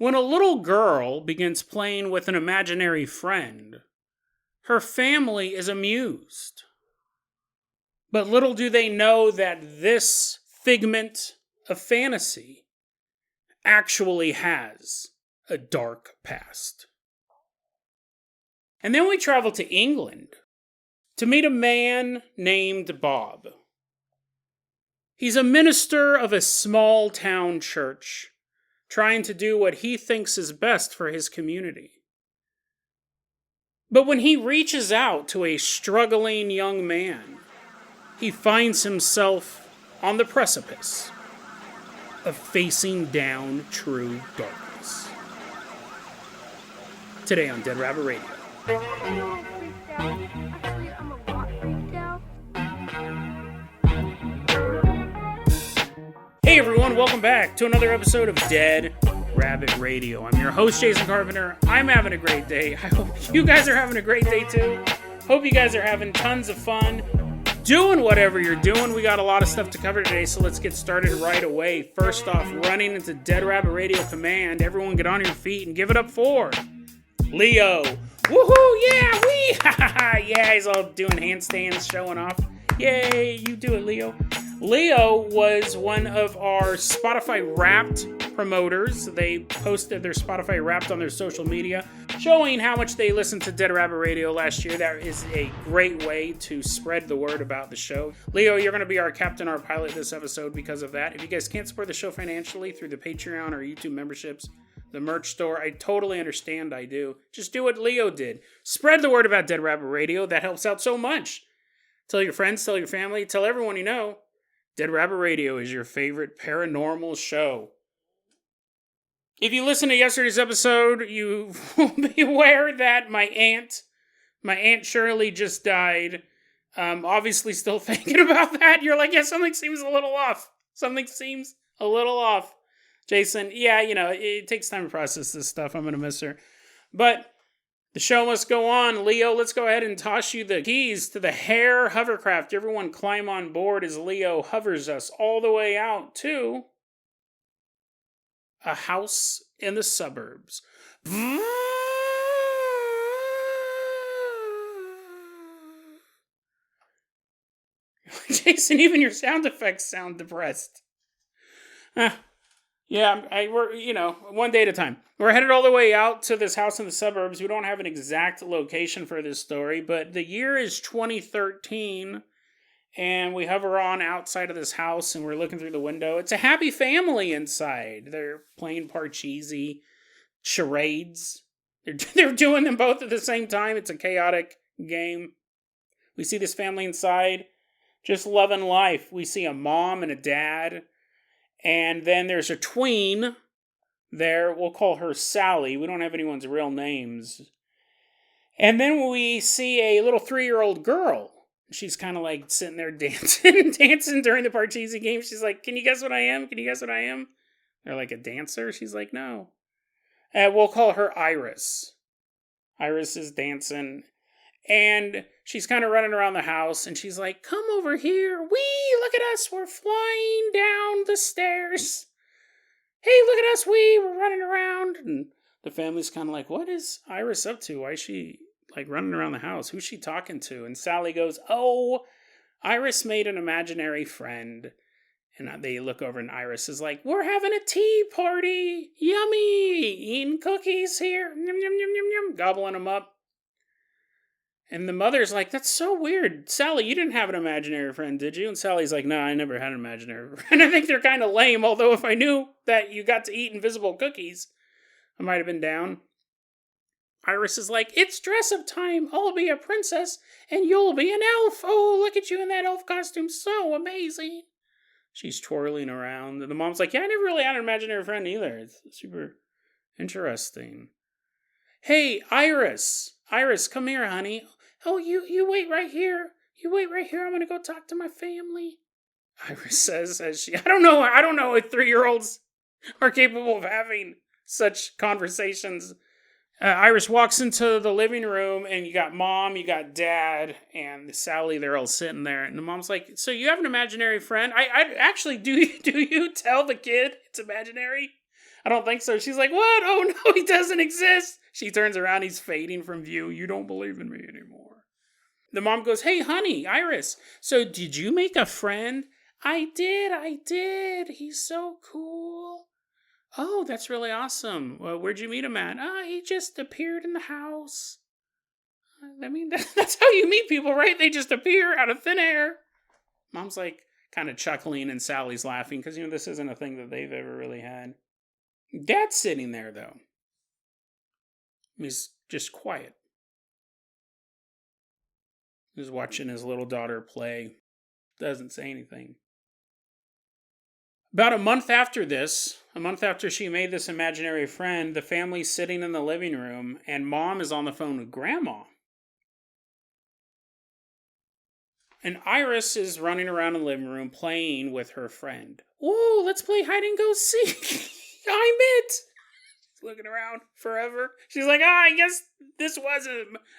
When a little girl begins playing with an imaginary friend, her family is amused. But little do they know that this figment of fantasy actually has a dark past. And then we travel to England to meet a man named Bob. He's a minister of a small town church, trying to do what he thinks is best for his community. But when he reaches out to a struggling young man, he finds himself on the precipice of facing down true darkness. Today on Dead Rabbit Radio. Hey everyone, welcome back to another episode of Dead Rabbit Radio. I'm your host, Jason Carpenter. I'm having a great day. I hope you guys are having a great day too. Hope you guys are having tons of fun doing whatever you're doing. We got a lot of stuff to cover today, so let's get started right away. First off, running into Dead Rabbit Radio Command. Everyone get on your feet and give it up for Leo. Woohoo! Yeah! Wee! Yeah, he's all doing handstands, showing off. Yay! You do it, Leo. Leo was one of our Spotify Wrapped promoters. They posted their Spotify Wrapped on their social media, showing how much they listened to Dead Rabbit Radio last year. That is a great way to spread the word about the show. Leo, you're going to be our captain, our pilot this episode because of that. If you guys can't support the show financially through the Patreon or YouTube memberships, the merch store, I totally understand. I do. Just do what Leo did. Spread the word about Dead Rabbit Radio. That helps out so much. Tell your friends, tell your family, tell everyone you know. Dead Rabbit Radio is your favorite paranormal show. If you listen to yesterday's episode, you will be aware that my aunt Shirley just died. Obviously still thinking about that. You're like, yeah, something seems a little off. Jason, yeah, it takes time to process this stuff. I'm going to miss her. But the show must go on. Leo, let's go ahead and toss you the keys to the Hare hovercraft. Everyone climb on board as Leo hovers us all the way out to a house in the suburbs. Jason, even your sound effects sound depressed. Yeah, we're, one day at a time. We're headed all the way out to this house in the suburbs. We don't have an exact location for this story, but the year is 2013, and we hover on outside of this house, and we're looking through the window. It's a happy family inside. They're playing Parcheesi, charades. They're doing them both at the same time. It's a chaotic game. We see this family inside, just loving life. We see a mom and a dad. And then there's a tween there. We'll call her Sally. We don't have anyone's real names. And then we see a little 3-year-old girl. She's kind of like sitting there dancing during the Parcheesi game. She's like, can you guess what I am? They're like, a dancer? She's like, no. We'll call her Iris. Iris is dancing. And she's kind of running around the house, and she's like, come over here. Wee, look at us. We're flying down the stairs. Hey, look at us. We're running around. And the family's kind of like, what is Iris up to? Why is she, running around the house? Who's she talking to? And Sally goes, oh, Iris made an imaginary friend. And they look over, and Iris is like, we're having a tea party. Yummy. Eating cookies here. Yum, yum, yum, yum, yum. Gobbling them up. And the mother's like, that's so weird. Sally, you didn't have an imaginary friend, did you? And Sally's like, no, I never had an imaginary friend. I think they're kind of lame, although if I knew that you got to eat invisible cookies, I might have been down. Iris is like, it's dress-up time. I'll be a princess, and you'll be an elf. Oh, look at you in that elf costume. So amazing. She's twirling around. And the mom's like, yeah, I never really had an imaginary friend either. It's super interesting. Hey, Iris. Iris, come here, honey. Oh, you wait right here. I'm going to go talk to my family. Iris says as she... I don't know if 3-year-olds are capable of having such conversations. Iris walks into the living room, and you got mom, you got dad, and Sally, they're all sitting there. And the mom's like, so you have an imaginary friend? I actually, do you tell the kid it's imaginary? I don't think so. She's like, what? Oh no, he doesn't exist. She turns around, he's fading from view. You don't believe in me anymore. The mom goes, hey, honey, Iris, so did you make a friend? I did. He's so cool. Oh, that's really awesome. Well, where'd you meet him at? He just appeared in the house. I mean, that's how you meet people, right? They just appear out of thin air. Mom's like kind of chuckling and Sally's laughing because, this isn't a thing that they've ever really had. Dad's sitting there, though. He's just quiet. He's watching his little daughter play. Doesn't say anything. About a month after she made this imaginary friend, the family's sitting in the living room and Mom is on the phone with Grandma. And Iris is running around in the living room playing with her friend. Ooh, let's play hide and go seek. I'm it. She's looking around forever. She's like, I guess this was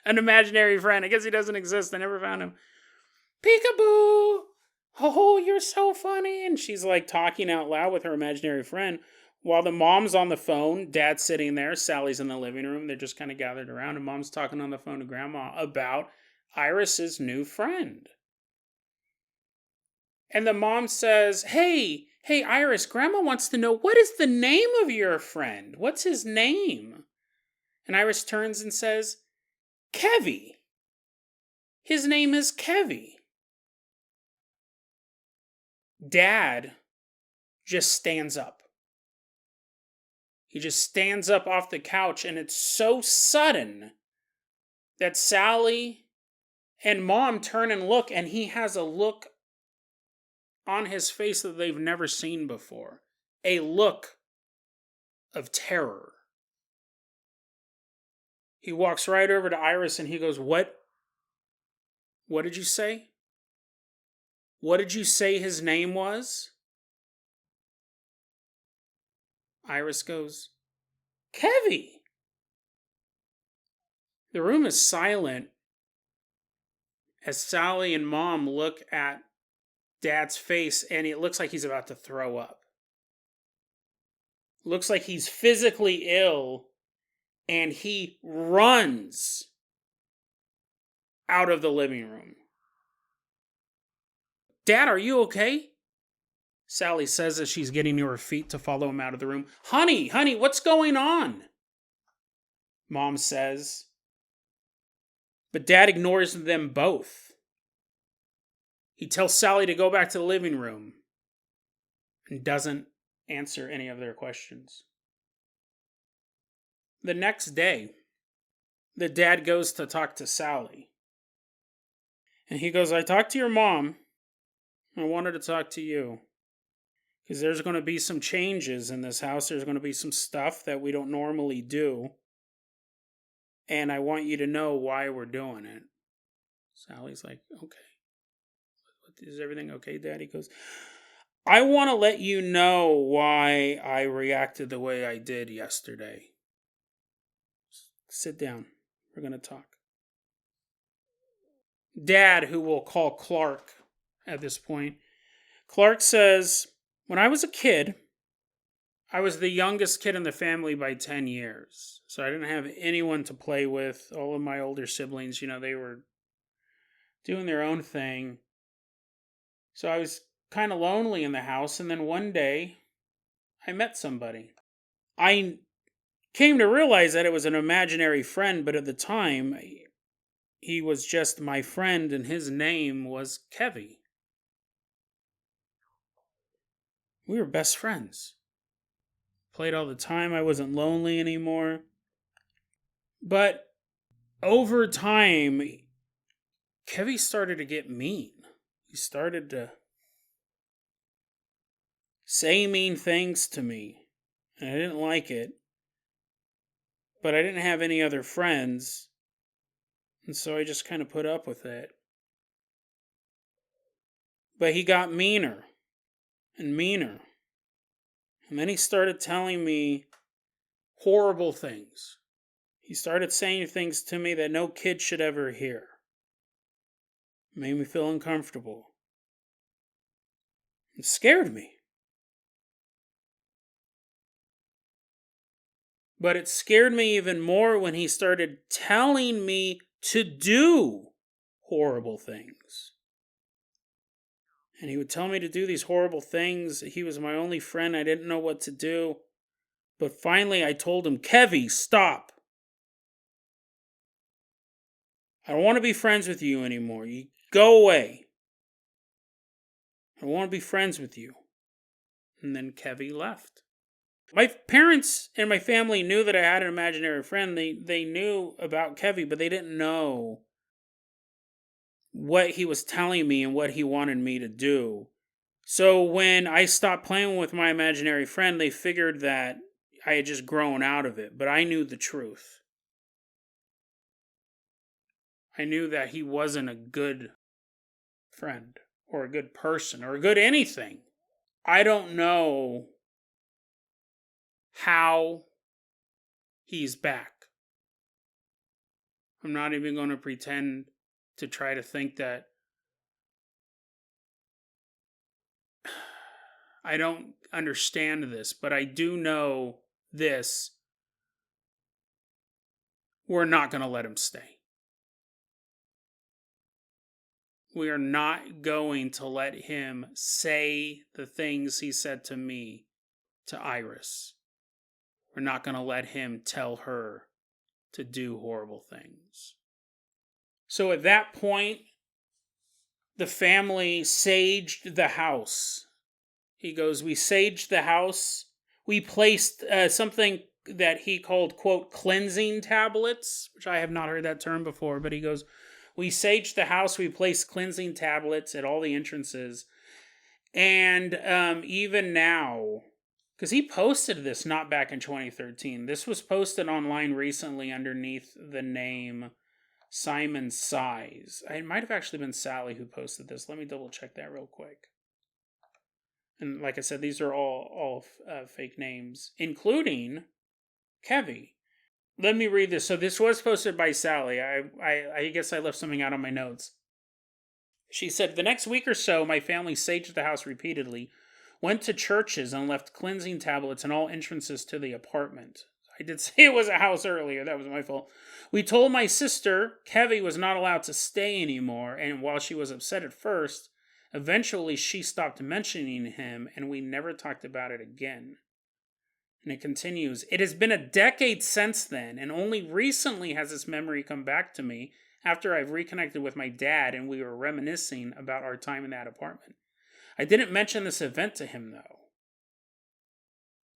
an imaginary friend. I guess he doesn't exist. I never found him. Peekaboo. Oh, you're so funny. And she's like talking out loud with her imaginary friend. While the mom's on the phone, Dad's sitting there, Sally's in the living room. They're just kind of gathered around. And Mom's talking on the phone to Grandma about Iris's new friend. And the mom says, hey, Iris, Grandma wants to know, what is the name of your friend? What's his name? And Iris turns and says, Kevy. His name is Kevy. Dad just stands up. He just stands up off the couch, and it's so sudden that Sally and Mom turn and look, and he has a look on his face that they've never seen before. A look of terror. He walks right over to Iris and he goes, What did you say? What did you say his name was? Iris goes, Kevy. The room is silent as Sally and Mom look at Dad's face, and it looks like he's about to throw up. Looks like he's physically ill, and he runs out of the living room. Dad, are you okay? Sally says as she's getting to her feet to follow him out of the room. Honey, what's going on? Mom says. But Dad ignores them both. He tells Sally to go back to the living room and doesn't answer any of their questions. The next day, the dad goes to talk to Sally. And he goes, I talked to your mom. I wanted to talk to you. Because there's going to be some changes in this house. There's going to be some stuff that we don't normally do. And I want you to know why we're doing it. Sally's like, okay. Is everything okay, Dad? He goes, I want to let you know why I reacted the way I did yesterday. Sit down. We're going to talk. Dad, who we'll call Clark at this point, Clark says, when I was a kid, I was the youngest kid in the family by 10 years. So I didn't have anyone to play with. All of my older siblings, they were doing their own thing. So I was kind of lonely in the house, and then one day, I met somebody. I came to realize that it was an imaginary friend, but at the time, he was just my friend, and his name was Kevy. We were best friends. Played all the time. I wasn't lonely anymore. But over time, Kevy started to get mean. He started to say mean things to me. And I didn't like it. But I didn't have any other friends. And so I just kind of put up with it. But he got meaner and meaner. And then he started telling me horrible things. He started saying things to me that no kid should ever hear. It made me feel uncomfortable. It scared me. But it scared me even more when he started telling me to do horrible things. And he would tell me to do these horrible things. He was my only friend. I didn't know what to do. But finally I told him, Kevy, stop. I don't want to be friends with you anymore. You go away. I don't want to be friends with you. And then Kevy left. My parents and my family knew that I had an imaginary friend. They knew about Kevy, but they didn't know what he was telling me and what he wanted me to do. So when I stopped playing with my imaginary friend, they figured that I had just grown out of it. But I knew the truth. I knew that he wasn't a good friend or a good person or a good anything. I don't know how he's back. I'm not even going to pretend to try to think that I don't understand this, but I do know this. We're not going to let him stay. We are not going to let him say the things he said to me, to Iris. We're not going to let him tell her to do horrible things. So at that point, the family saged the house. He goes, we saged the house. We placed something that he called, quote, cleansing tablets, which I have not heard that term before, but he goes, we saged the house. We placed cleansing tablets at all the entrances. And even now, because he posted this not back in 2013. This was posted online recently underneath the name Simon Size. It might have actually been Sally who posted this. Let me double check that real quick. And like I said, these are all fake names, including Kevy. Let me read this. So this was posted by Sally. I guess I left something out on my notes. She said, the next week or so, my family saged the house repeatedly, went to churches, and left cleansing tablets in all entrances to the apartment. I did say it was a house earlier. That was my fault. We told my sister Kevy was not allowed to stay anymore, and while she was upset at first, eventually she stopped mentioning him, and we never talked about it again. And it continues, it has been a decade since then, and only recently has this memory come back to me after I've reconnected with my dad and we were reminiscing about our time in that apartment. I didn't mention this event to him, though.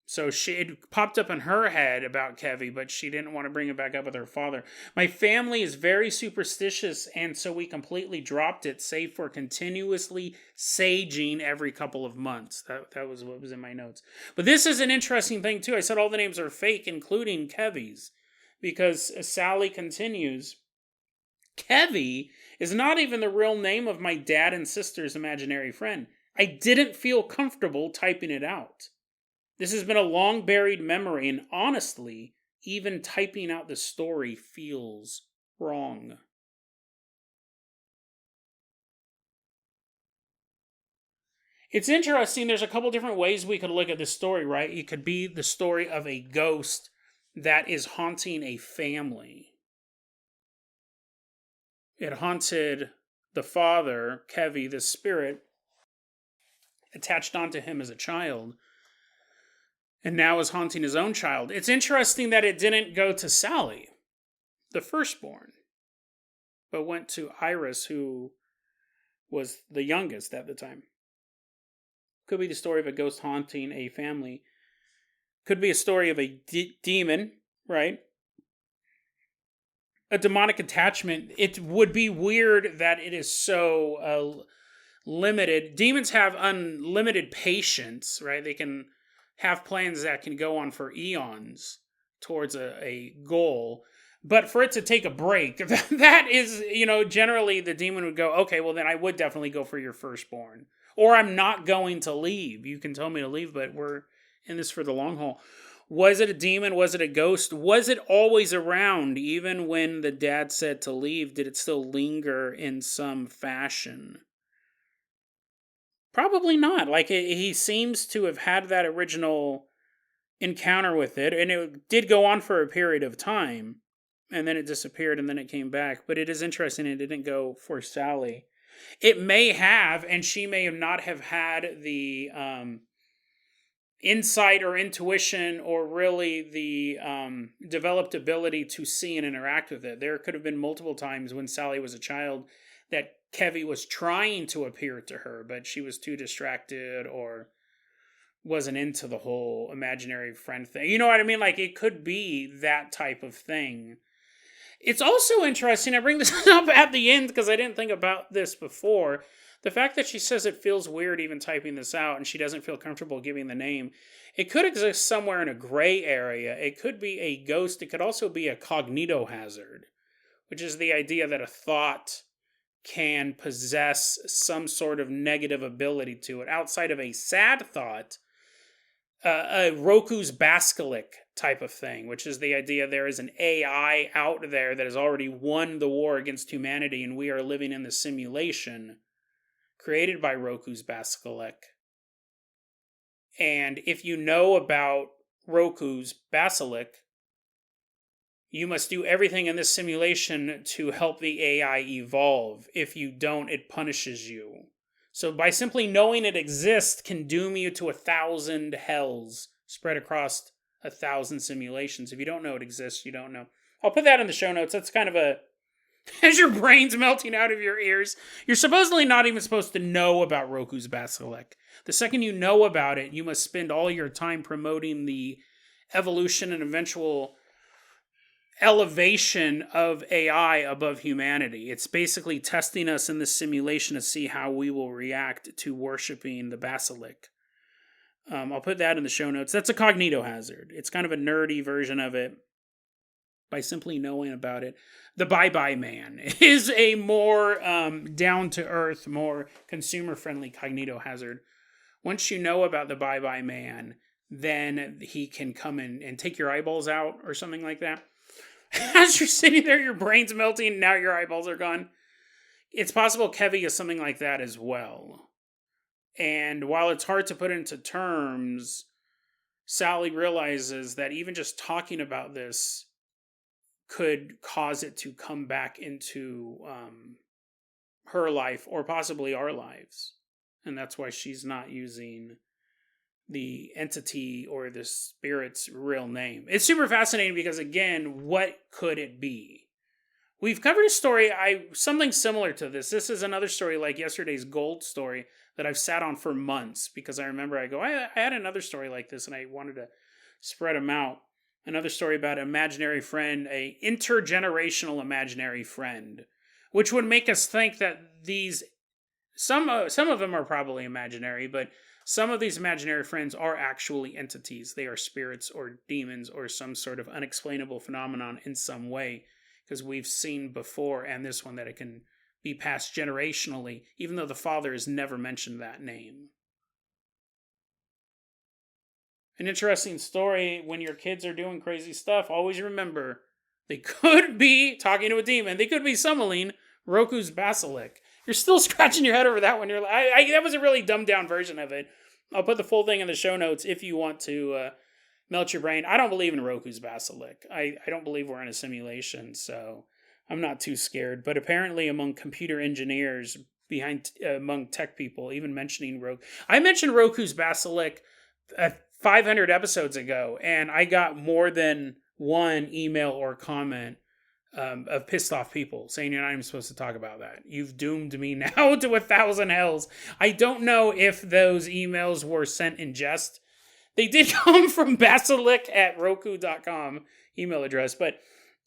So it popped up in her head about Kevy, but she didn't want to bring it back up with her father. My family is very superstitious, and so we completely dropped it, save for continuously saging every couple of months. That was what was in my notes. But this is an interesting thing, too. I said all the names are fake, including Kevy's, because Sally continues, Kevy is not even the real name of my dad and sister's imaginary friend. I didn't feel comfortable typing it out. This has been a long buried memory, and honestly, even typing out the story feels wrong. It's interesting, there's a couple different ways we could look at this story, right? It could be the story of a ghost that is haunting a family. It haunted the father, Kevy, the spirit, attached onto him as a child, and now is haunting his own child. It's interesting that it didn't go to Sally, the firstborn, but went to Iris, who was the youngest at the time. Could be the story of a ghost haunting a family. Could be a story of a demon, right? A demonic attachment. It would be weird that it is so limited. Demons have unlimited patience, right? They can have plans that can go on for eons towards a goal. But for it to take a break, that is, generally the demon would go, okay, well then I would definitely go for your firstborn. Or I'm not going to leave. You can tell me to leave, but we're in this for the long haul. Was it a demon? Was it a ghost? Was it always around? Even when the dad said to leave, did it still linger in some fashion? Probably not. Like, he seems to have had that original encounter with it, and it did go on for a period of time, and then it disappeared, and then it came back. But it is interesting it didn't go for Sally. It may have, and she may not have had the insight or intuition or really the developed ability to see and interact with it. There could have been multiple times when Sally was a child that Kevi was trying to appear to her, but she was too distracted or wasn't into the whole imaginary friend thing. You know what I mean? Like, it could be that type of thing. It's also interesting, I bring this up at the end because I didn't think about this before. The fact that she says it feels weird even typing this out and she doesn't feel comfortable giving the name. It could exist somewhere in a gray area. It could be a ghost. It could also be a cognitohazard, which is the idea that a thought can possess some sort of negative ability to it outside of a sad thought. A Roko's basilisk type of thing, which is the idea there is an AI out there that has already won the war against humanity, and we are living in the simulation created by Roko's basilisk. And if you know about Roko's basilisk, you must do everything in this simulation to help the AI evolve. If you don't, it punishes you. So by simply knowing it exists can doom you to 1,000 hells spread across 1,000 simulations. If you don't know it exists, you don't know. I'll put that in the show notes. That's kind of a... As your brain's melting out of your ears, you're supposedly not even supposed to know about Roko's basilisk. The second you know about it, you must spend all your time promoting the evolution and eventual elevation of AI above humanity. It's basically testing us in this simulation to see how we will react to worshiping the basilisk. I'll put that in the show notes. That's a cognitohazard. It's kind of a nerdy version of it by simply knowing about it. The Bye-Bye Man is a more down-to-earth, more consumer-friendly cognitohazard. Once you know about the Bye-Bye Man, then he can come in and take your eyeballs out or something like that. As you're sitting there, your brain's melting, and now your eyeballs are gone. It's possible Kevy is something like that as well. And while it's hard to put into terms, Sally realizes that even just talking about this could cause it to come back into her life or possibly our lives. And that's why she's not using the entity or the spirit's real name. It's super fascinating because, again, what could it be? We've covered a story, something similar to this. This is another story like yesterday's gold story that I've sat on for months because I remember I had another story like this and I wanted to spread them out. Another story about an imaginary friend, a intergenerational imaginary friend, which would make us think that some of them are probably imaginary, but some of these imaginary friends are actually entities. They are spirits or demons or some sort of unexplainable phenomenon in some way, because we've seen before, and this one, that it can be passed generationally, even though the father has never mentioned that name. An interesting story, when your kids are doing crazy stuff, always remember, they could be talking to a demon. They could be summoning Roko's basilisk. You're still scratching your head over that one. You're like, that was a really dumbed down version of it. I'll put the full thing in the show notes if you want to melt your brain. I don't believe in Roko's basilisk. I don't believe we're in a simulation, so I'm not too scared. But apparently among computer engineers, among tech people, even mentioning Roku. I mentioned Roko's basilisk 500 episodes ago, and I got more than one email or comment of pissed off people saying you're not even supposed to talk about that. You've doomed me now to 1,000 hells. I don't know if those emails were sent in jest. They did come from basilisk@roku.com email address, but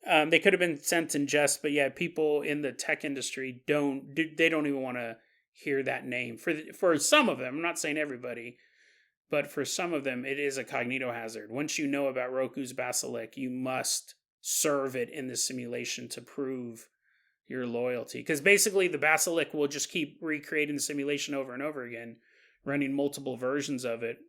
they could have been sent in jest. But yeah, people in the tech industry don't even want to hear that name. For some of them, I'm not saying everybody, but for some of them, it is a cognitohazard. Once you know about Roko's basilisk, you must serve it in the simulation to prove your loyalty. Because basically, the basilisk will just keep recreating the simulation over and over again, running multiple versions of it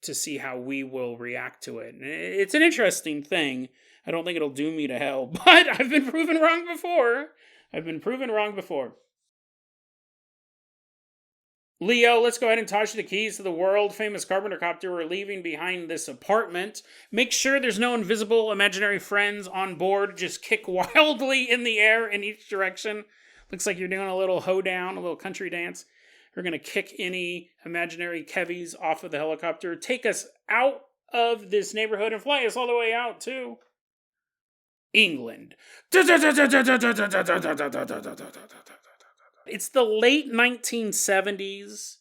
to see how we will react to it. And it's an interesting thing. I don't think it'll doom me to hell, but I've been proven wrong before. Leo, let's go ahead and toss you the keys to the world-famous carpenter copter we're leaving behind this apartment. Make sure there's no invisible imaginary friends on board. Just kick wildly in the air in each direction. Looks like you're doing a little hoedown, a little country dance. We're going to kick any imaginary Kevis off of the helicopter. Take us out of this neighborhood and fly us all the way out to England. It's the late 1970s,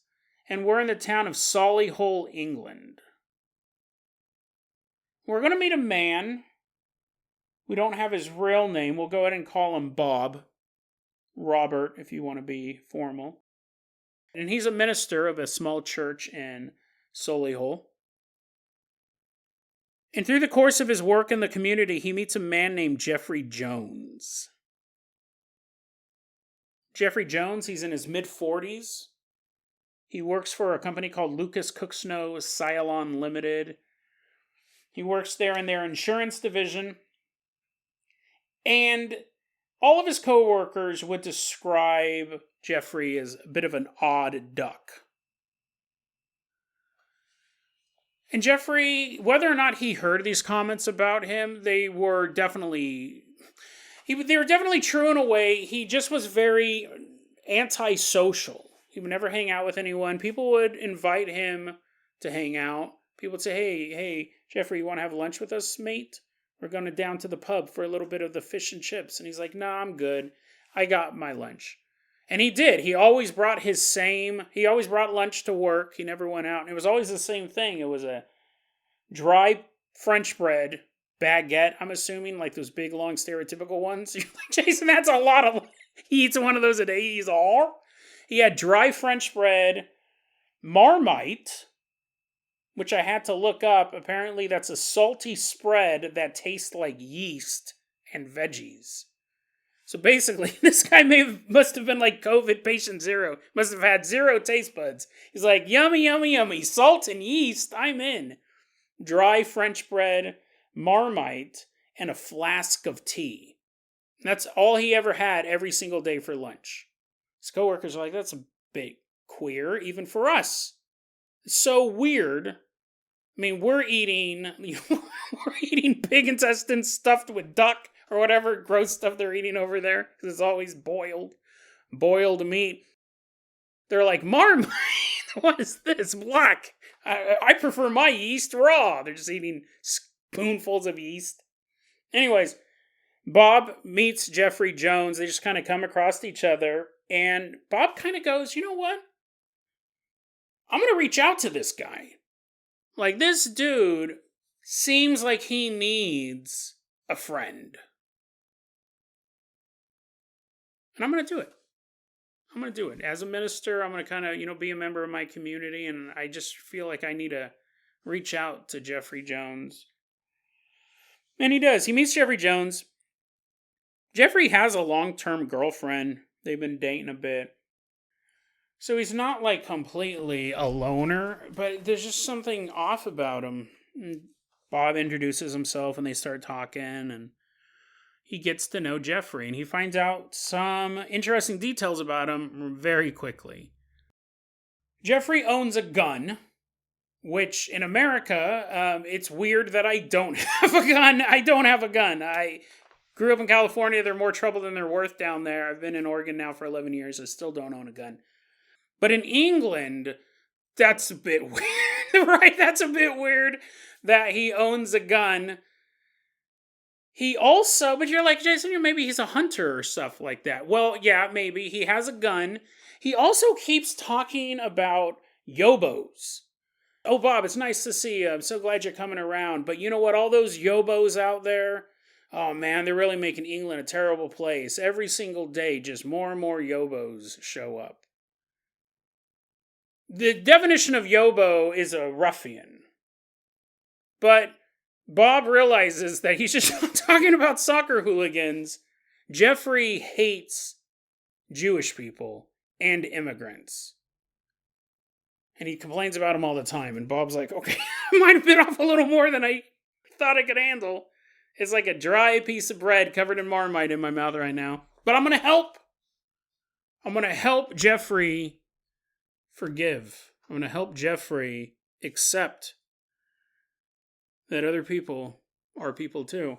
and we're in the town of Solihull, England. We're going to meet a man. We don't have his real name. We'll go ahead and call him Bob. Robert, if you want to be formal. And he's a minister of a small church in Solihull. And through the course of his work in the community, he meets a man named Geoffrey Jones. Geoffrey Jones, he's in his mid-40s. He works for a company called Lucas Cooksnow Cylon Limited. He works there in their insurance division. And all of his co-workers would describe Geoffrey as a bit of an odd duck. And Geoffrey, whether or not he heard these comments about him, they were definitely true in a way. He just was very antisocial. He would never hang out with anyone. People would invite him to hang out. People would say, hey, Geoffrey, you want to have lunch with us, mate? We're going down to the pub for a little bit of the fish and chips. And he's like, nah, I'm good. I got my lunch. And he did. He always brought lunch to work. He never went out. And it was always the same thing. It was a dry French bread baguette, I'm assuming, like those big, long, stereotypical ones. You're like, Jason, that's a lot of... He eats one of those a day. He's all... He had dry French bread, Marmite, which I had to look up. Apparently, that's a salty spread that tastes like yeast and veggies. So basically, this guy must have been like COVID patient zero. Must have had zero taste buds. He's like, yummy, yummy, yummy. Salt and yeast, I'm in. Dry French bread, Marmite, and a flask of tea. That's all he ever had every single day for lunch. His coworkers are like, that's a bit queer, even for us. It's so weird. I mean, we're eating pig intestines stuffed with duck or whatever gross stuff they're eating over there, because it's always boiled meat. They're like, Marmite, what is this? Black. I prefer my yeast raw. They're just eating spoonfuls of yeast. Anyways, Bob meets Geoffrey Jones. They just kind of come across each other. And Bob kind of goes, you know what? I'm going to reach out to this guy. Like, this dude seems like he needs a friend. And I'm going to do it. As a minister, I'm going to kind of, be a member of my community. And I just feel like I need to reach out to Geoffrey Jones. And he does. He meets Geoffrey Jones. Geoffrey has a long-term girlfriend. They've been dating a bit. So he's not like completely a loner, but there's just something off about him. And Bob introduces himself and they start talking, and he gets to know Geoffrey, and he finds out some interesting details about him very quickly. Geoffrey owns a gun, which in America, it's weird that I don't have a gun. I grew up in California. They're more trouble than they're worth down there. I've been in Oregon now for 11 years. I still don't own a gun. But in England, that's a bit weird, right? That's a bit weird that he owns a gun. But you're like, Jason, maybe he's a hunter or stuff like that. Well, yeah, maybe. He has a gun. He also keeps talking about yobos. Oh, Bob, it's nice to see you. I'm so glad you're coming around. But you know what? All those yobos out there, oh man, they're really making England a terrible place. Every single day, just more and more yobos show up. The definition of yobo is a ruffian. But Bob realizes that he's just talking about soccer hooligans. Geoffrey hates Jewish people and immigrants. And he complains about them all the time. And Bob's like, okay, I might have bit off a little more than I thought I could handle. It's like a dry piece of bread covered in Marmite in my mouth right now. But I'm going to help. I'm going to help Geoffrey forgive. I'm going to help Geoffrey accept that other people are people too.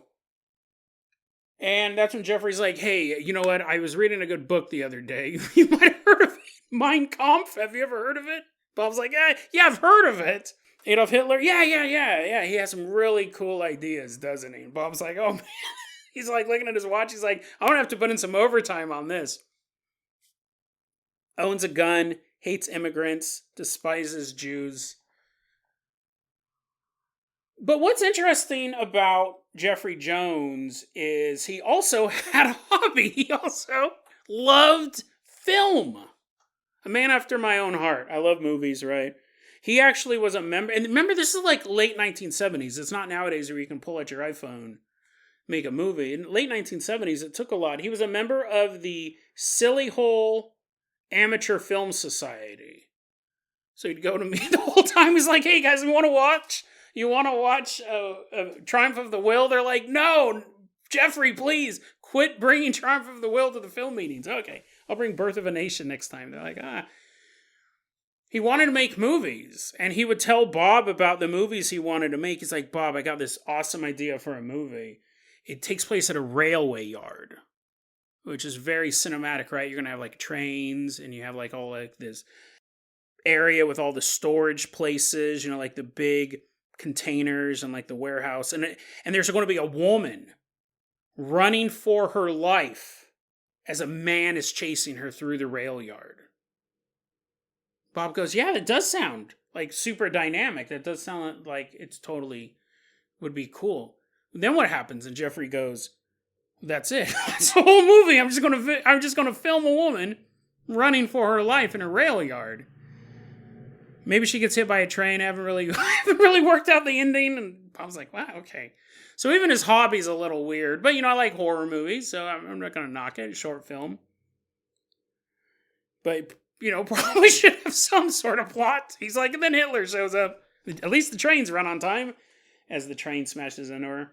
And that's when Geoffrey's like, hey, you know what? I was reading a good book the other day. You might have heard of it. Mein Kampf. Have you ever heard of it? Bob's like, yeah, I've heard of it. Adolf Hitler? Yeah. He has some really cool ideas, doesn't he? And Bob's like, oh, man. He's like looking at his watch. He's like, I'm going to have to put in some overtime on this. Owns a gun, hates immigrants, despises Jews. But what's interesting about Geoffrey Jones is he also had a hobby. He also loved film. A man after my own heart. I love movies, right? He actually was a member. And remember, this is like late 1970s. It's not nowadays where you can pull out your iPhone, make a movie. In late 1970s, it took a lot. He was a member of the Silly Hole Amateur Film Society. So he'd go to me the whole time. He's like, hey guys, you want to watch Triumph of the Will? They're like, no, Geoffrey, please quit bringing Triumph of the Will to the film meetings. Okay, I'll bring Birth of a Nation next time. They're like, He wanted to make movies, and he would tell Bob about the movies he wanted to make. He's like, Bob, I got this awesome idea for a movie. It takes place at a railway yard, which is very cinematic, right? You're going to have like trains, and you have like all like this area with all the storage places, like the big containers and like the warehouse. And there's going to be a woman running for her life as a man is chasing her through the rail yard. Bob goes, yeah, that does sound like super dynamic. That does sound like it's totally would be cool. Then what happens? And Geoffrey goes, that's it. That's the whole movie. I'm just gonna film a woman running for her life in a rail yard. Maybe she gets hit by a train. I haven't really worked out the ending. And I was like, wow, okay. So even his hobby's a little weird. But, I like horror movies, so I'm not going to knock it. Short film. But, probably should have some sort of plot. He's like, and then Hitler shows up. At least the trains run on time as the train smashes into her.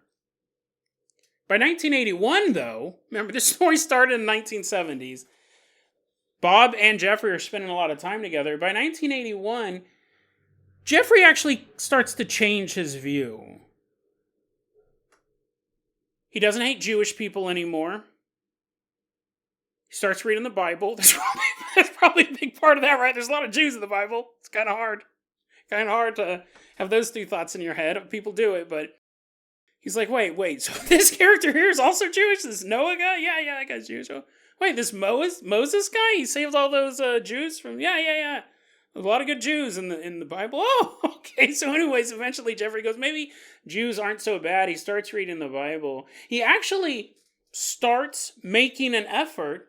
By 1981, though, remember, this story started in the 1970s. Bob and Geoffrey are spending a lot of time together. By 1981, Geoffrey actually starts to change his view. He doesn't hate Jewish people anymore. He starts reading the Bible. That's probably a big part of that, right? There's a lot of Jews in the Bible. It's kind of hard. Kind of hard to have those two thoughts in your head. People do it, but he's like, wait. So this character here is also Jewish? This Noah guy? Yeah, that guy's Jewish. Wait, this Moses guy? He saved all those Jews from... Yeah. There's a lot of good Jews in the Bible. Oh, okay. So anyways, eventually Geoffrey goes, maybe Jews aren't so bad. He starts reading the Bible. He actually starts making an effort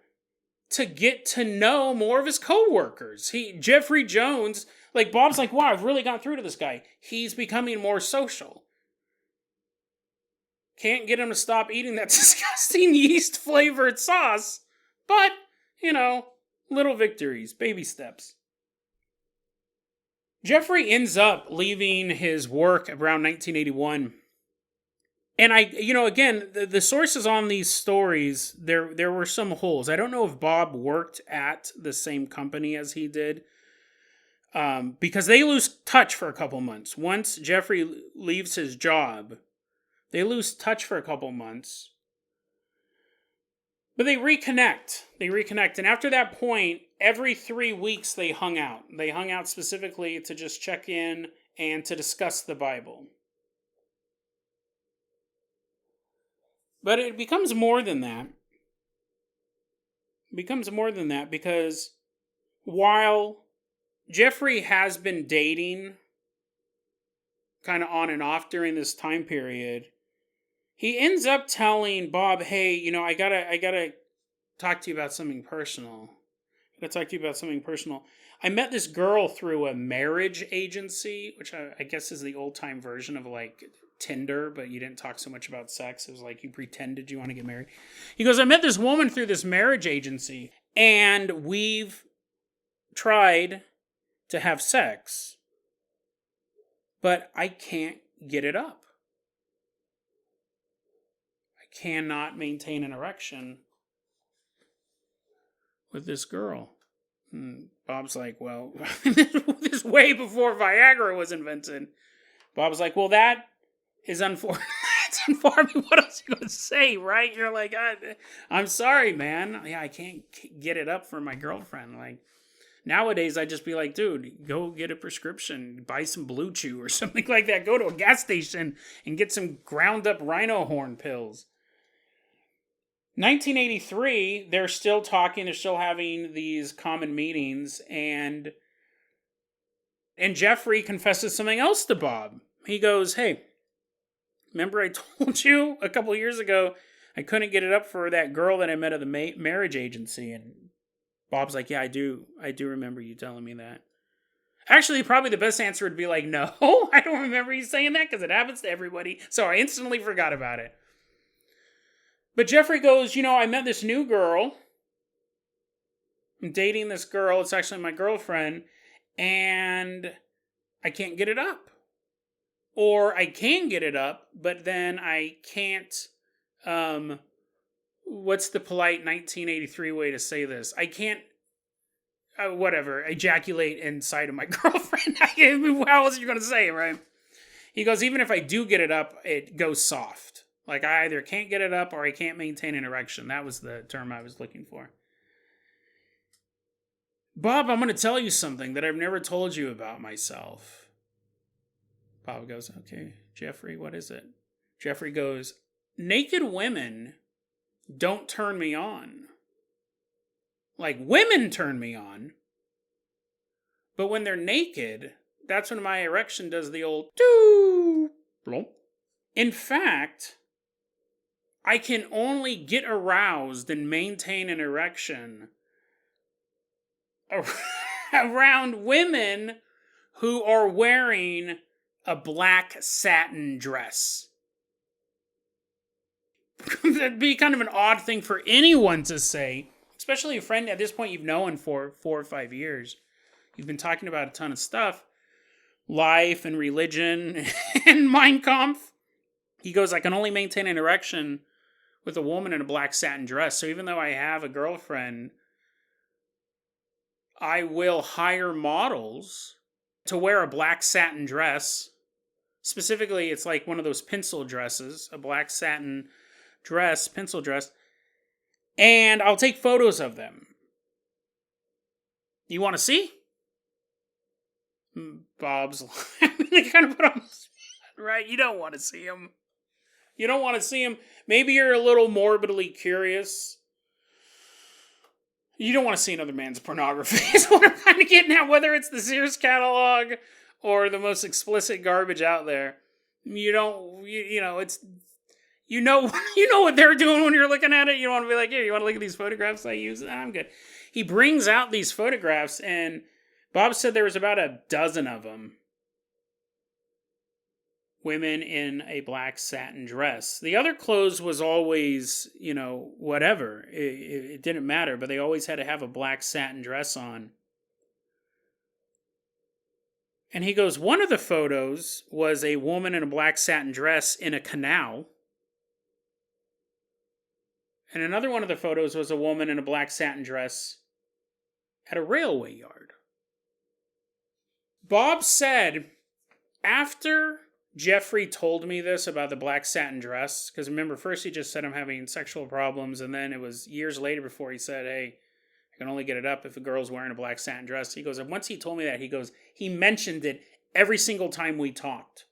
to get to know more of his co-workers. Geoffrey Jones, like Bob's like, wow, I've really got through to this guy. He's becoming more social. Can't get him to stop eating that disgusting yeast-flavored sauce. But, little victories, baby steps. Geoffrey ends up leaving his work around 1981. And again, the sources on these stories, there were some holes. I don't know if Bob worked at the same company as he did. Because they lose touch for a couple months. Once Geoffrey leaves his job, they lose touch for a couple months. But they reconnect. And after that point, every 3 weeks they hung out. They hung out specifically to just check in and to discuss the Bible. But it becomes more than that. Because while Geoffrey has been dating kind of on and off during this time period, he ends up telling Bob, hey, I gotta talk to you about something personal. I met this girl through a marriage agency, which I guess is the old-time version of like Tinder, but you didn't talk so much about sex. It was like you pretended you want to get married. He goes, I met this woman through this marriage agency, and we've tried to have sex, but I can't get it up. Cannot maintain an erection with this girl. Bob's like, well, this is way before Viagra was invented. Bob's like, well, that is unfortunate. It's unfortunate. What else are you going to say, right? You're like, I'm sorry, man. Yeah, I can't get it up for my girlfriend. Like, nowadays, I'd just be like, dude, go get a prescription. Buy some Blue Chew or something like that. Go to a gas station and get some ground up rhino horn pills. 1983, they're still talking. They're still having these common meetings. And Geoffrey confesses something else to Bob. He goes, hey, remember I told you a couple years ago I couldn't get it up for that girl that I met at the marriage agency? And Bob's like, yeah, I do remember you telling me that. Actually, probably the best answer would be like, no, I don't remember you saying that because it happens to everybody. So I instantly forgot about it. But Geoffrey goes, I met this new girl. I'm dating this girl. It's actually my girlfriend. And I can't get it up. Or I can get it up, but then I can't, what's the polite 1983 way to say this? I can't, ejaculate inside of my girlfriend. How else are you going to say it, right? He goes, even if I do get it up, it goes soft. Like I either can't get it up or I can't maintain an erection. That was the term I was looking for. Bob, I'm going to tell you something that I've never told you about myself. Bob goes, okay, Geoffrey, what is it? Geoffrey goes, naked women don't turn me on. Like, women turn me on. But when they're naked, that's when my erection does the old doo blump. In fact, I can only get aroused and maintain an erection around women who are wearing a black satin dress. That'd be kind of an odd thing for anyone to say, especially a friend at this point you've known for 4 or 5 years. You've been talking about a ton of stuff, life and religion and Mein Kampf. He goes, I can only maintain an erection with a woman in a black satin dress. So even though I have a girlfriend, I will hire models to wear a black satin dress. Specifically, it's like one of those pencil dresses, a black satin dress, pencil dress. And I'll take photos of them. You want to see? Bob's they kind of put on the spot, right? You don't want to see them. You don't want to see them. Maybe you're a little morbidly curious. You don't want to see another man's pornography. Is what I'm kind of getting at. Whether it's the Sears catalog or the most explicit garbage out there, it's you know what they're doing when you're looking at it. You don't want to be like, here, you want to look at these photographs I use? I'm good. He brings out these photographs, and Bob said there was about a dozen of them. Women in a black satin dress. The other clothes was always, whatever. It didn't matter, but they always had to have a black satin dress on. And he goes, one of the photos was a woman in a black satin dress in a canal. And another one of the photos was a woman in a black satin dress at a railway yard. Bob said, after Geoffrey told me this about the black satin dress, because remember, first he just said I'm having sexual problems, and then it was years later before he said, hey, I can only get it up if a girl's wearing a black satin dress. He goes, and once he told me that, he mentioned it every single time we talked.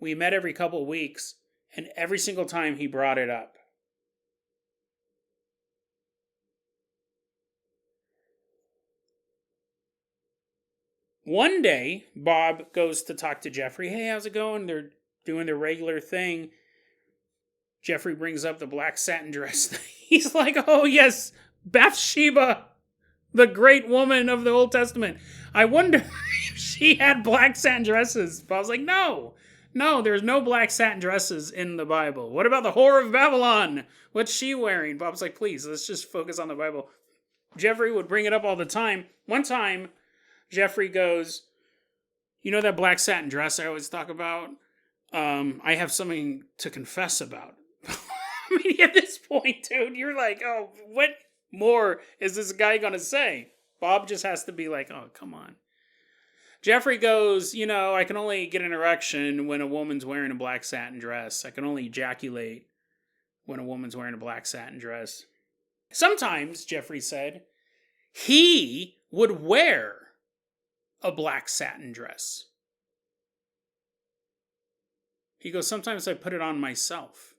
We met every couple of weeks, and every single time he brought it up. One day, Bob goes to talk to Geoffrey. Hey, how's it going? They're doing their regular thing. Geoffrey brings up the black satin dress. He's like, oh yes, Bathsheba, the great woman of the Old Testament. I wonder if she had black satin dresses. Bob's like, no, there's no black satin dresses in the Bible. What about the whore of Babylon? What's she wearing? Bob's like, please, let's just focus on the Bible. Geoffrey would bring it up all the time. One time, Geoffrey goes, you know that black satin dress I always talk about? I have something to confess about. I mean, at this point, dude, you're like, oh, what? more is this guy going to say? Bob just has to be like, oh, come on. Geoffrey goes, I can only get an erection when a woman's wearing a black satin dress. I can only ejaculate when a woman's wearing a black satin dress. Sometimes, Geoffrey said, he would wear a black satin dress. He goes, sometimes I put it on myself.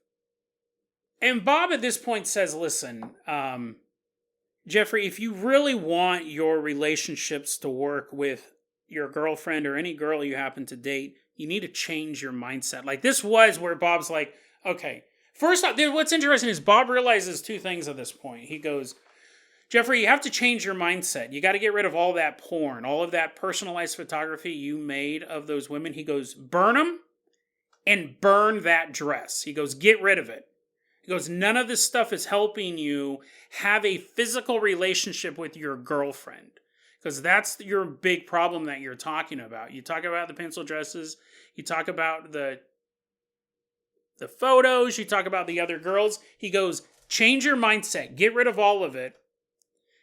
And Bob at this point says, listen, Geoffrey, if you really want your relationships to work with your girlfriend or any girl you happen to date, you need to change your mindset. Like, this was where Bob's like, okay. First off, what's interesting is Bob realizes two things at this point. He goes, Geoffrey, you have to change your mindset. You got to get rid of all that porn, all of that personalized photography you made of those women. He goes, burn them and burn that dress. He goes, get rid of it. He goes, none of this stuff is helping you have a physical relationship with your girlfriend. Because that's your big problem that you're talking about. You talk about the pencil dresses. You talk about the photos. You talk about the other girls. He goes, change your mindset. Get rid of all of it.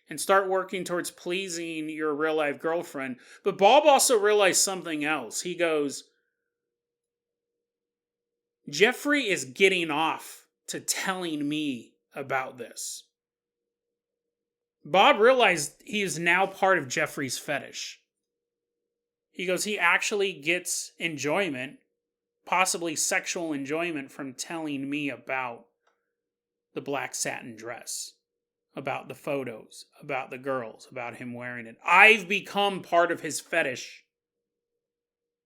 And start working towards pleasing your real-life girlfriend. But Bob also realized something else. He goes, Geoffrey is getting off to telling me about this. Bob realized he is now part of Geoffrey's fetish. He goes, he actually gets enjoyment, possibly sexual enjoyment, from telling me about the black satin dress, about the photos, about the girls, about him wearing it. I've become part of his fetish.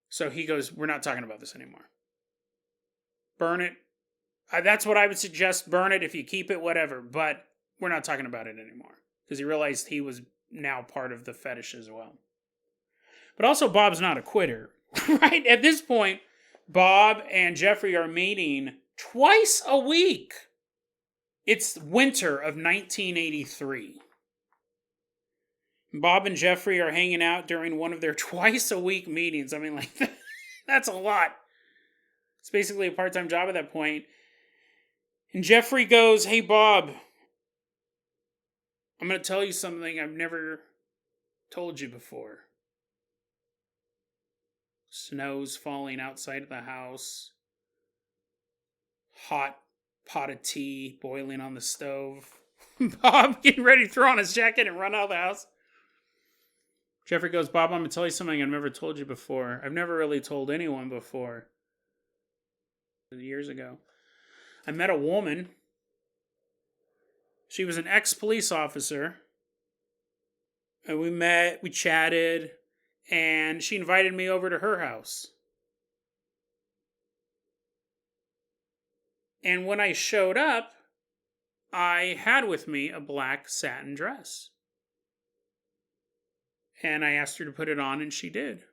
So he goes, we're not talking about this anymore. Burn it. That's what I would suggest. Burn it. If you keep it, whatever. But we're not talking about it anymore. Because he realized he was now part of the fetish as well. But also, Bob's not a quitter. Right? At this point, Bob and Geoffrey are meeting twice a week. It's winter of 1983. Bob and Geoffrey are hanging out during one of their twice a week meetings. I mean, like, that's a lot. It's basically a part-time job at that point. And Geoffrey goes, hey, Bob, I'm going to tell you something I've never told you before. Snow's falling outside of the house. Hot pot of tea boiling on the stove. Bob getting ready to throw on his jacket and run out of the house. Geoffrey goes, Bob, I'm going to tell you something I've never told you before. I've never really told anyone before. Years ago, I met a woman. She was an ex-police officer. And we met, we chatted, and she invited me over to her house. And when I showed up, I had with me a black satin dress. And I asked her to put it on, and she did.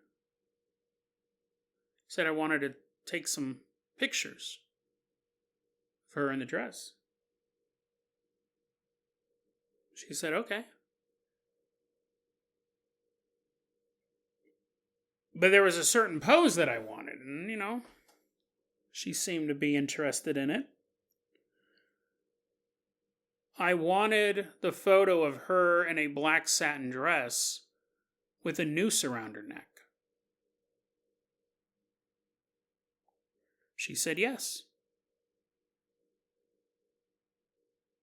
Said I wanted to take some pictures of her in the dress. She said, okay. But there was a certain pose that I wanted, and, she seemed to be interested in it. I wanted the photo of her in a black satin dress with a noose around her neck. She said yes.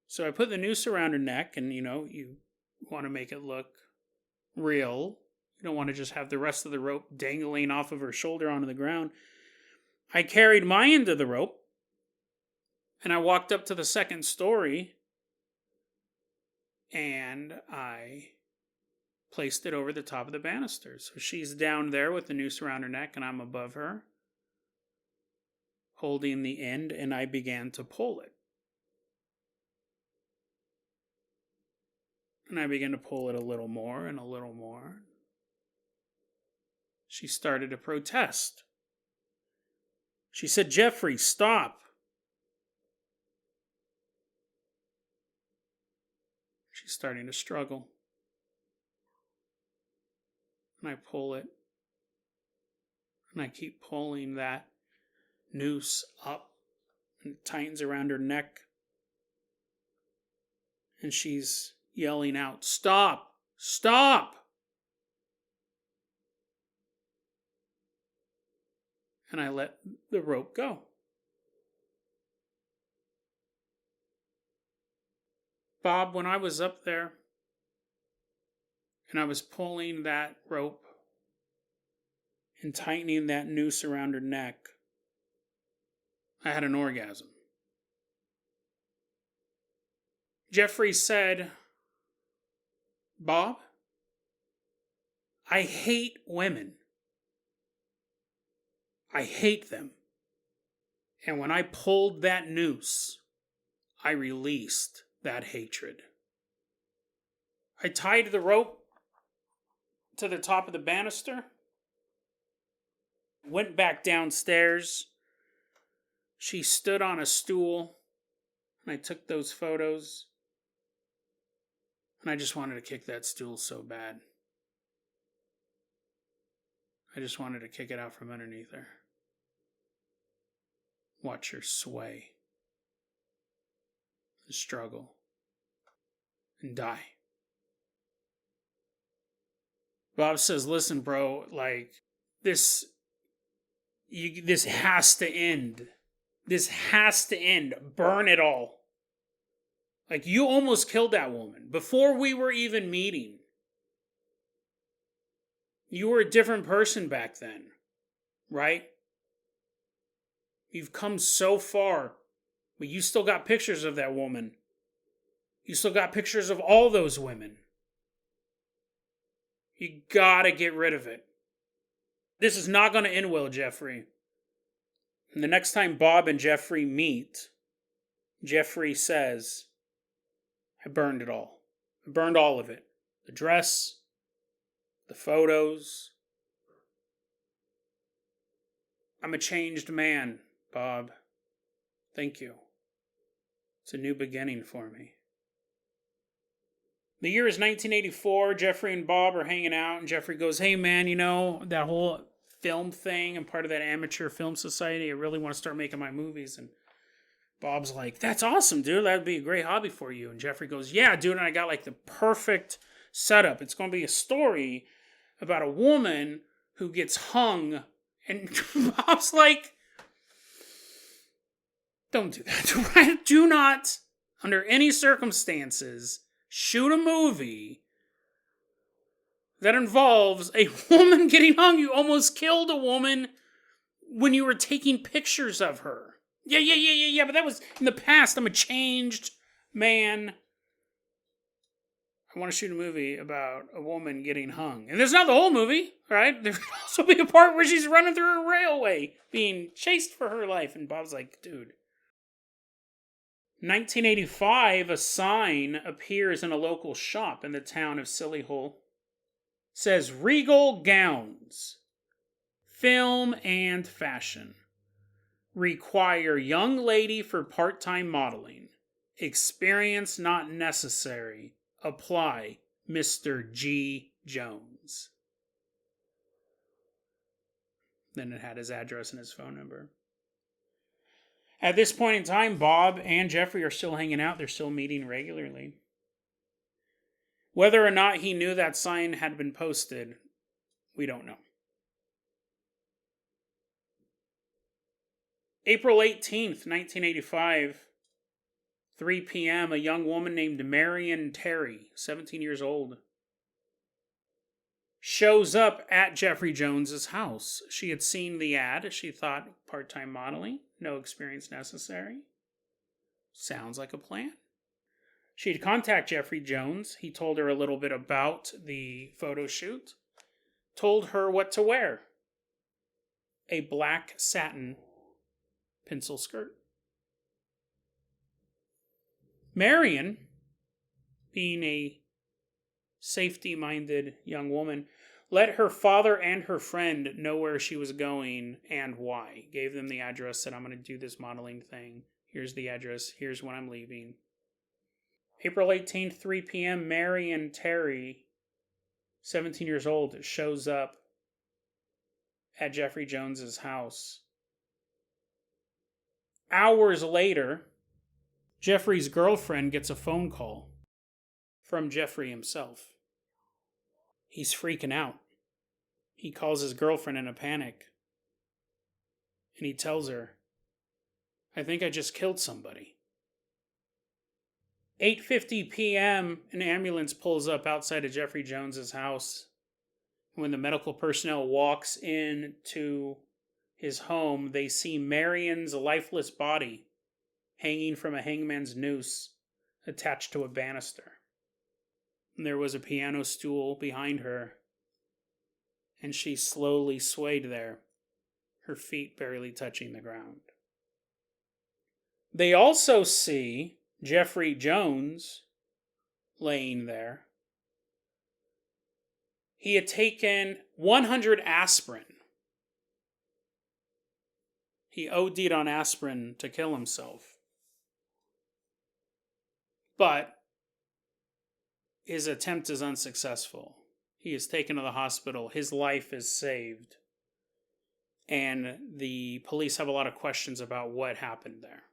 So I put the noose around her neck, and, you want to make it look real. You don't want to just have the rest of the rope dangling off of her shoulder onto the ground. I carried my end of the rope, and I walked up to the second story, and I placed it over the top of the banisters. So she's down there with the noose around her neck, and I'm above her, holding the end, and I began to pull it. And I began to pull it a little more and a little more. She started to protest. She said, Geoffrey, stop. She's starting to struggle. And I pull it. And I keep pulling that noose up, and it tightens around her neck. And she's yelling out, "Stop! Stop!" And I let the rope go. Bob, when I was up there and I was pulling that rope and tightening that noose around her neck, I had an orgasm. Geoffrey said, "Bob, I hate women. I hate them. And when I pulled that noose, I released that hatred." I tied the rope to the top of the banister, went back downstairs. She stood on a stool, and I took those photos. And I just wanted to kick that stool so bad. I just wanted to kick it out from underneath her. Watch her sway, and struggle, and die. Bob says, "Listen, bro, like, this has to end. This has to end. Burn it all. Like, you almost killed that woman before we were even meeting. You were a different person back then, right? You've come so far, but you still got pictures of that woman. You still got pictures of all those women. You gotta get rid of it. This is not gonna end well, Geoffrey." And the next time Bob and Geoffrey meet, Geoffrey says, "I burned it all. I burned all of it. The dress, the photos. I'm a changed man, Bob. Thank you. It's a new beginning for me." The year is 1984. Geoffrey and Bob are hanging out, and Geoffrey goes, "Hey, man, you know, that whole film thing, I'm part of that amateur film society. I really want to start making my movies." And Bob's like, "That's awesome, dude. That'd be a great hobby for you." And Geoffrey goes, "Yeah, dude, and I got like the perfect setup. It's going to be a story about a woman who gets hung." And Bob's like, "Don't do that. Do not, under any circumstances, shoot a movie that involves a woman getting hung. You almost killed a woman when you were taking pictures of her." Yeah, but that was in the past. I'm a changed man. I want to shoot a movie about a woman getting hung. And there's not the whole movie, right? There could also be a part where she's running through a railway, being chased for her life. And Bob's like, "Dude." 1985, a sign appears in a local shop in the town of Solihull. Says, "Regal Gowns, Film and Fashion. Require young lady for part-time modeling. Experience not necessary. Apply, Mr. G. Jones." Then it had his address and his phone number. At this point in time, Bob and Geoffrey are still hanging out. They're still meeting regularly. Whether or not he knew that sign had been posted, we don't know. April 18th, 1985, 3 p.m., a young woman named Marian Terry, 17 years old, shows up at Geoffrey Jones's house. She had seen the ad. She thought, part-time modeling, no experience necessary. Sounds like a plan. She'd contact Geoffrey Jones. He told her a little bit about the photo shoot. Told her what to wear. A black satin pencil skirt. Marian, being a safety-minded young woman, let her father and her friend know where she was going and why. Gave them the address, said, "I'm going to do this modeling thing. Here's the address. Here's when I'm leaving." April 18th, 3 p.m., Marian Terry, 17 years old, shows up at Geoffrey Jones's house. Hours later, Geoffrey's girlfriend gets a phone call from Geoffrey himself. He's freaking out. He calls his girlfriend in a panic. And he tells her, I think I just killed somebody. 8:50 p.m., an ambulance pulls up outside of Geoffrey Jones's house. When the medical personnel walks into his home, they see Marian's lifeless body hanging from a hangman's noose attached to a banister. And there was a piano stool behind her, and she slowly swayed there, her feet barely touching the ground. They also see Geoffrey Jones laying there. He had taken 100 aspirin. He OD'd on aspirin to kill himself. But his attempt is unsuccessful. He is taken to the hospital. His life is saved. And the police have a lot of questions about what happened there.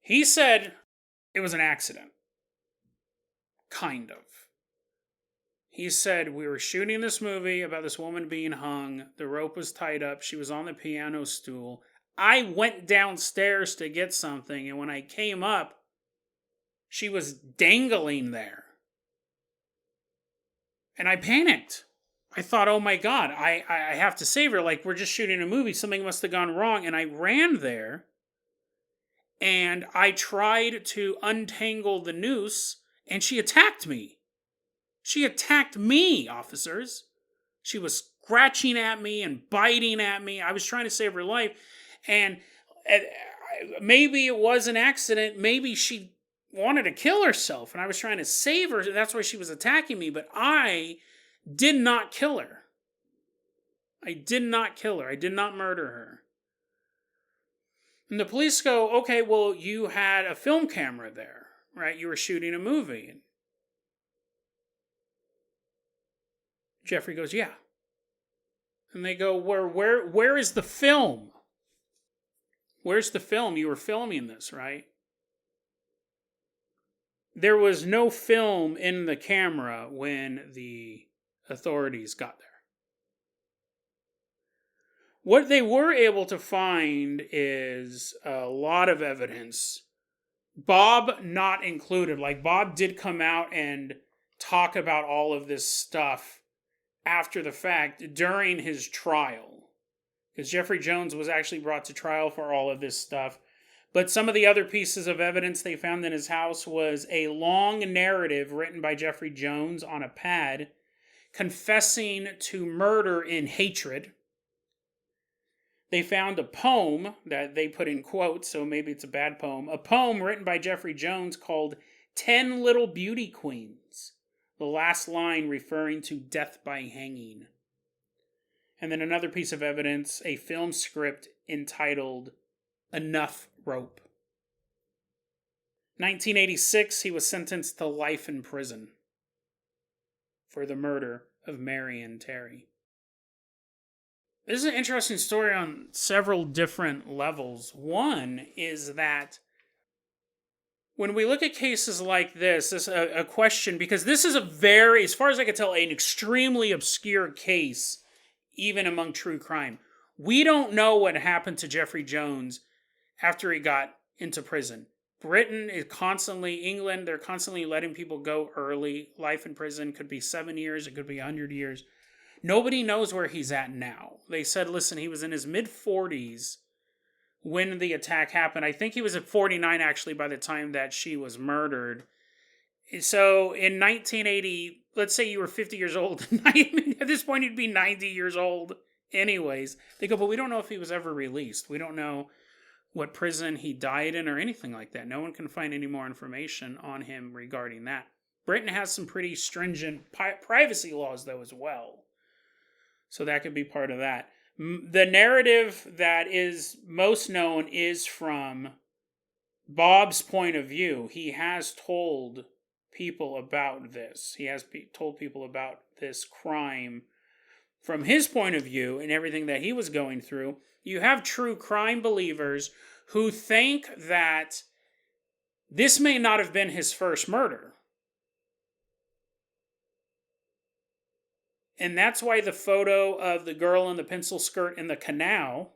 He said it was an accident. Kind of. He said, we were shooting this movie about this woman being hung. The rope was tied up. She was on the piano stool. I went downstairs to get something, and when I came up, she was dangling there. And I panicked. I thought, oh my God, I have to save her. Like, we're just shooting a movie. Something must have gone wrong. And I ran there, and I tried to untangle the noose, and she attacked me. She attacked me, officers. She was scratching at me and biting at me. I was trying to save her life. And maybe it was an accident. Maybe she wanted to kill herself, and I was trying to save her. That's why she was attacking me. But I did not kill her. I did not kill her. I did not murder her. And the police go, okay, well, you had a film camera there, right? You were shooting a movie. Geoffrey goes, yeah. And they go, where is the film? Where's the film? You were filming this, right? There was no film in the camera when the authorities got there. What they were able to find is a lot of evidence. Bob not included. Like, Bob did come out and talk about all of this stuff after the fact during his trial. Because Geoffrey Jones was actually brought to trial for all of this stuff. But some of the other pieces of evidence they found in his house was a long narrative written by Geoffrey Jones on a pad confessing to murder in hatred. They found a poem that they put in quotes, so maybe it's a bad poem. A poem written by Geoffrey Jones called 10 Little Beauty Queens. The last line referring to death by hanging. And then another piece of evidence, a film script entitled Enough Rope. 1986, he was sentenced to life in prison for the murder of Marian Terry. This is an interesting story on several different levels. One is that when we look at cases like this is a question, because this is a very, as far as I can tell, an extremely obscure case, even among true crime. We don't know what happened to Geoffrey Jones after he got into prison. Britain is constantly, England, they're constantly letting people go early. Life in prison could be 7 years, it could be 100 years. Nobody knows where he's at now. They said, listen, he was in his mid-40s when the attack happened. I think he was at 49, actually, by the time that she was murdered. So, in 1980, let's say you were 50 years old. At this point, he'd be 90 years old anyways. They go, but we don't know if he was ever released. We don't know what prison he died in or anything like that. No one can find any more information on him regarding that. Britain has some pretty stringent privacy laws, though, as well. So that could be part of that. The narrative that is most known is from Bob's point of view. He has told people about this. He has told people about this crime from his point of view and everything that he was going through. You have true crime believers who think that this may not have been his first murder. And that's why the photo of the girl in the pencil skirt in the canal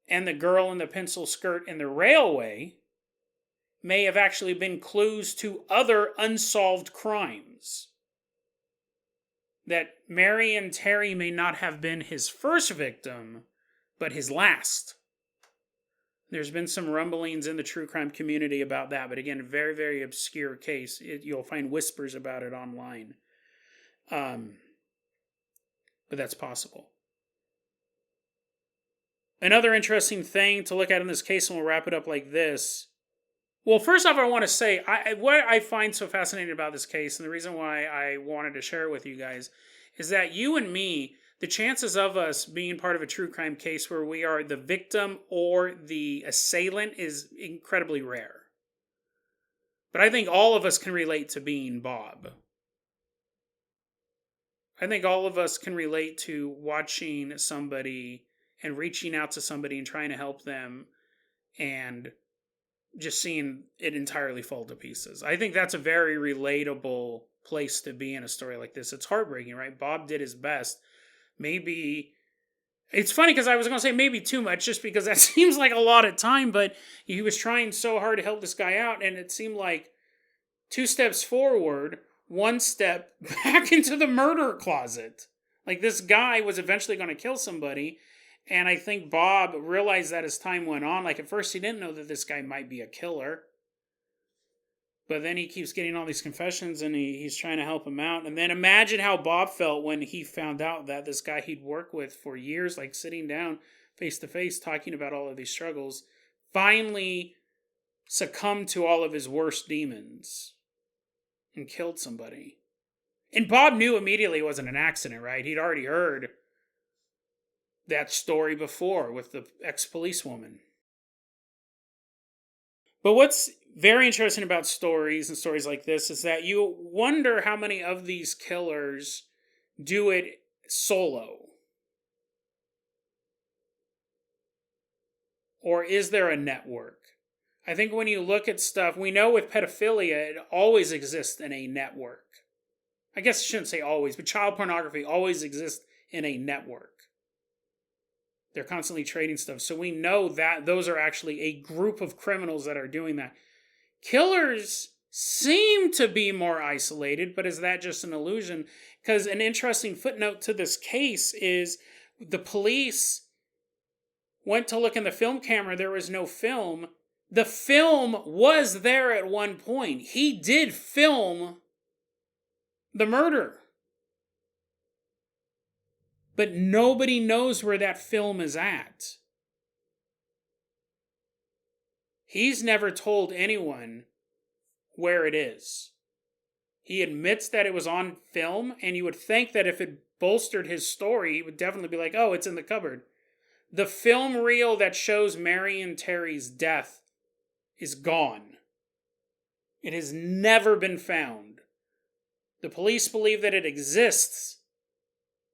and the girl in the pencil skirt in the railway may have actually been clues to other unsolved crimes. That Marian Terry may not have been his first victim, but his last. There's been some rumblings in the true crime community about that, but again, a very, very obscure case. You'll find whispers about it online. But that's possible. Another interesting thing to look at in this case, and we'll wrap it up like this. Well, first off, I want to say, what I find so fascinating about this case, and the reason why I wanted to share it with you guys, is that you and me, the chances of us being part of a true crime case where we are the victim or the assailant is incredibly rare. But I think all of us can relate to being Bob. I think all of us can relate to watching somebody and reaching out to somebody and trying to help them and just seeing it entirely fall to pieces. I think that's a very relatable place to be in a story like this. It's heartbreaking, right? Bob did his best. Maybe, it's funny because I was going to say maybe too much just because that seems like a lot of time, but he was trying so hard to help this guy out, and it seemed like 2 steps forward, 1 step back into the murder closet. Like, this guy was eventually going to kill somebody, and I think Bob realized that as time went on. Like, at first he didn't know that this guy might be a killer. But then he keeps getting all these confessions and he's trying to help him out. And then imagine how Bob felt when he found out that this guy he'd worked with for years, like sitting down face to face, talking about all of these struggles, finally succumbed to all of his worst demons and killed somebody. And Bob knew immediately it wasn't an accident, right? He'd already heard that story before with the ex-policewoman. But what's very interesting about stories and stories like this is that you wonder how many of these killers do it solo. Or is there a network? I think when you look at stuff, we know with pedophilia, it always exists in a network. I guess I shouldn't say always, but child pornography always exists in a network. They're constantly trading stuff. So we know that those are actually a group of criminals that are doing that. Killers seem to be more isolated, but is that just an illusion? Because an interesting footnote to this case is the police went to look in the film camera. There was no film. The film was there at one point. He did film the murder. But nobody knows where that film is at. He's never told anyone where it is. He admits that it was on film, and you would think that if it bolstered his story, he would definitely be like, oh, it's in the cupboard. The film reel that shows Marian Terry's death is gone. It has never been found. The police believe that it exists.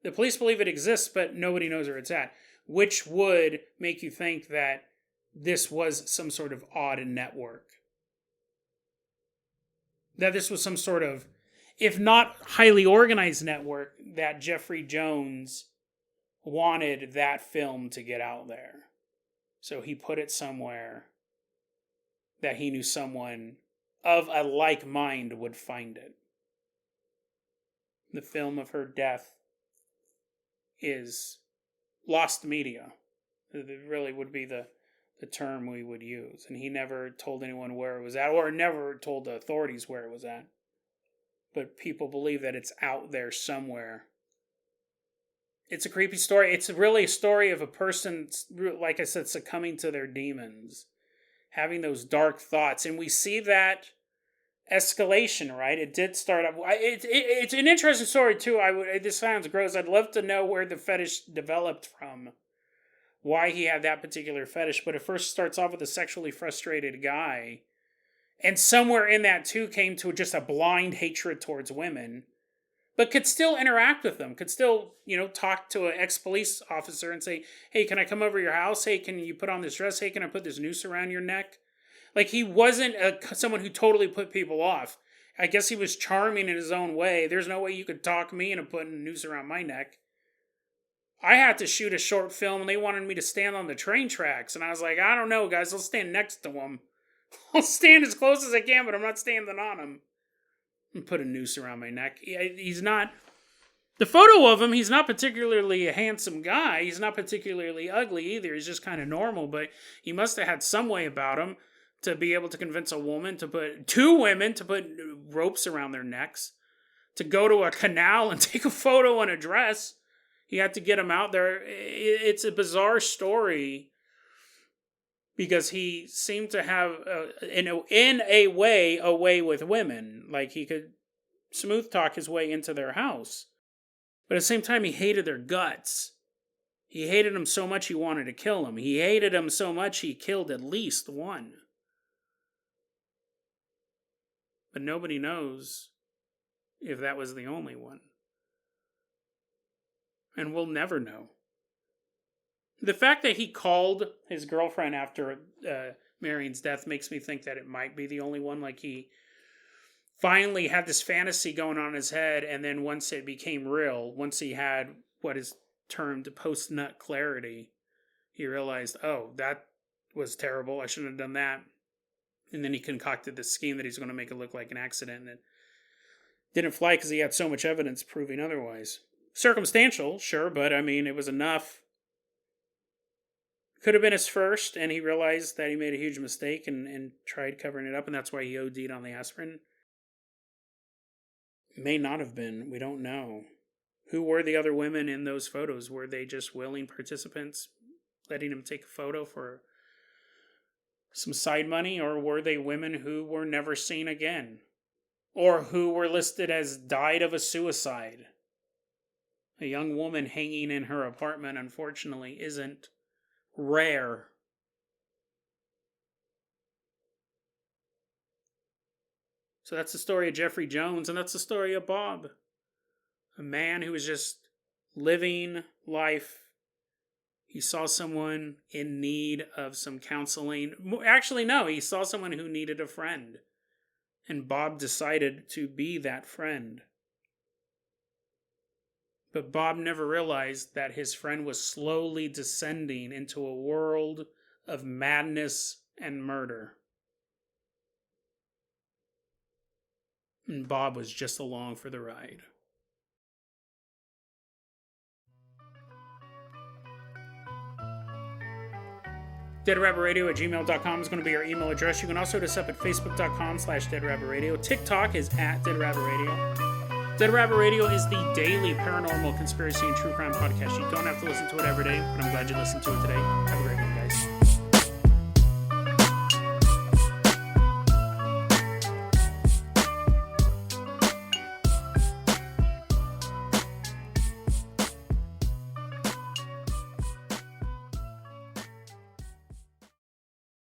The police believe it exists, but nobody knows where it's at, which would make you think that this was some sort of odd network. That this was some sort of, if not highly organized network, that Jeffrey Jones wanted that film to get out there. So he put it somewhere that he knew someone of a like mind would find it. The film of her death is lost media. It really would be the term we would use. And he never told anyone where it was at, or never told the authorities where it was at. But people believe that it's out there somewhere. It's a creepy story. It's really a story of a person, like I said, succumbing to their demons. Having those dark thoughts. And we see that escalation, right? It did start up. It's an interesting story, too. This sounds gross. I'd love to know where the fetish developed from. Why he had that particular fetish. But it first starts off with a sexually frustrated guy. And somewhere in that, too, came to just a blind hatred towards women. But could still interact with them. Could still, talk to an ex-police officer and say, hey, can I come over to your house? Hey, can you put on this dress? Hey, can I put this noose around your neck? Like, he wasn't someone who totally put people off. I guess he was charming in his own way. There's no way you could talk me into putting a noose around my neck. I had to shoot a short film, and they wanted me to stand on the train tracks. And I was like, I don't know, guys. I'll stand next to him. I'll stand as close as I can, but I'm not standing on him. And put a noose around my neck. He's not... The photo of him, he's not particularly a handsome guy. He's not particularly ugly either. He's just kind of normal, but he must have had some way about him to be able to convince a woman to put... Two women to put ropes around their necks. To go to a canal and take a photo in a dress. He had to get him out there. It's a bizarre story because he seemed to have, in a way with women. Like he could smooth talk his way into their house. But at the same time, he hated their guts. He hated them so much he wanted to kill them. He hated them so much he killed at least one. But nobody knows if that was the only one. And we'll never know. The fact that he called his girlfriend after Marian's death makes me think that it might be the only one. Like he finally had this fantasy going on in his head, and then once it became real, once he had what is termed post-nut clarity, he realized, oh, that was terrible. I shouldn't have done that. And then he concocted this scheme that he's going to make it look like an accident, and it didn't fly because he had so much evidence proving otherwise. Circumstantial, sure, but I mean, it was enough. Could have been his first, and he realized that he made a huge mistake and tried covering it up, and that's why he OD'd on the aspirin. May not have been. We don't know. Who were the other women in those photos? Were they just willing participants letting him take a photo for some side money? Or were they women who were never seen again? Or who were listed as died of a suicide? A young woman hanging in her apartment, unfortunately, isn't rare. So that's the story of Geoffrey Jones, and that's the story of Bob. A man who was just living life. He saw someone in need of some counseling. Actually, no, he saw someone who needed a friend. And Bob decided to be that friend. But Bob never realized that his friend was slowly descending into a world of madness and murder. And Bob was just along for the ride. DeadRabbitRadio@gmail.com is going to be our email address. You can also hit us up at Facebook.com/DeadRabbitRadio. TikTok is @DeadRabbitRadio. Dead Rabbit Radio is the daily paranormal conspiracy and true crime podcast. You don't have to listen to it every day, but I'm glad you listened to it today. Have a great one.